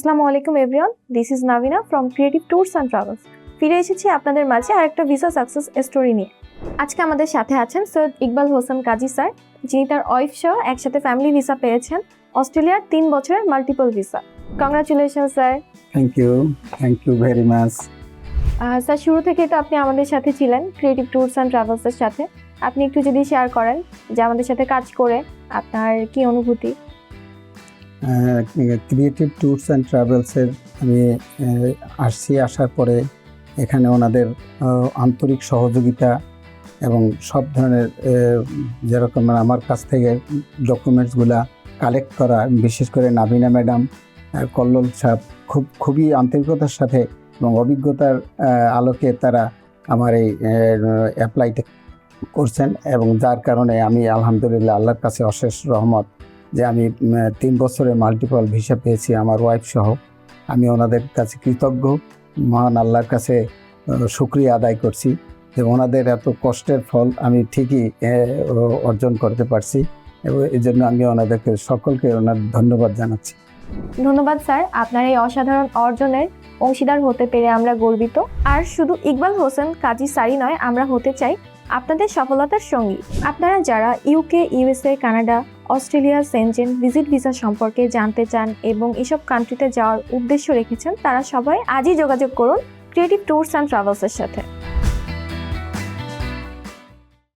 আসসালামু আলাইকুম everyone, this is Navina from creative tours and travels. ফিরে এসেছি আপনাদের মাঝে আরেকটা ভিসা সাকসেস স্টোরি নিয়ে। আজকে আমাদের সাথে আছেন সৈয়দ ইকবাল হোসেন কাজী স্যার, যিনি তার ওয়াইফ সহ একসাথে ফ্যামিলি ভিসা পেয়েছেন, অস্ট্রেলিয়ার 3 বছরের multiple visa. Congratulation sir. Thank you very much. Sir, শুরু থেকেই তো আপনি আমাদের সাথে ছিলেন ক্রিয়েটিভ ট্যুরস অ্যান্ড ট্রাভেলসের সাথে। আপনি একটু যদি শেয়ার করেন যে আমাদের সাথে কাজ করে আপনার কি অনুভূতি? ক্রিয়েটিভ ট্যুরস অ্যান্ড ট্রাভেলসের আমি আসার পরে এখানে ওনাদের আন্তরিক সহযোগিতা এবং সব ধরনের যেরকম আমার কাছ থেকে ডকুমেন্টসগুলা কালেক্ট করা, বিশেষ করে নাভিনা ম্যাডাম, কল্লোল সাহেব খুবই আন্তরিকতার সাথে এবং অভিজ্ঞতার আলোকে তারা আমার এই অ্যাপ্লাইটা করছেন, এবং যার কারণে আমি আলহামদুলিল্লাহ আল্লাহর কাছে অশেষ রহমত যে আমি 3 বছরের মাল্টিপল ভিসা পেয়েছি আমার ওয়াইফ সহ। আমি ওনাদের কাছে কৃতজ্ঞ, মহান আল্লাহর কাছে শুকরিয়া আদায় করছি যে ওনাদের এত কষ্টের ফল আমি ঠিকই অর্জন করতে পারছি, এবং এই জন্য আমি ওনাদেরকে সকলকে ওনার ধন্যবাদ জানাচ্ছি। ধন্যবাদ স্যার, আপনার এই অসাধারণ অর্জনের অংশীদার হতে পেরে আমরা গর্বিত। আর শুধু ইকবাল হোসেন কাজী স্যারই নয়, আমরা হতে চাই আপনাদের সফলতার সঙ্গী। আপনারা যারা UK, USA, Canada, Australia, Schengen visit visa সম্পর্কে জানতে চান এবং এসব কান্ট্রিতে যাওয়ার উদ্দেশ্য রেখেছেন, তারা সবাই আজই যোগাযোগ করুন ক্রিয়েটিভ ট্যুরস অ্যান্ড ট্রাভেলসের সাথে।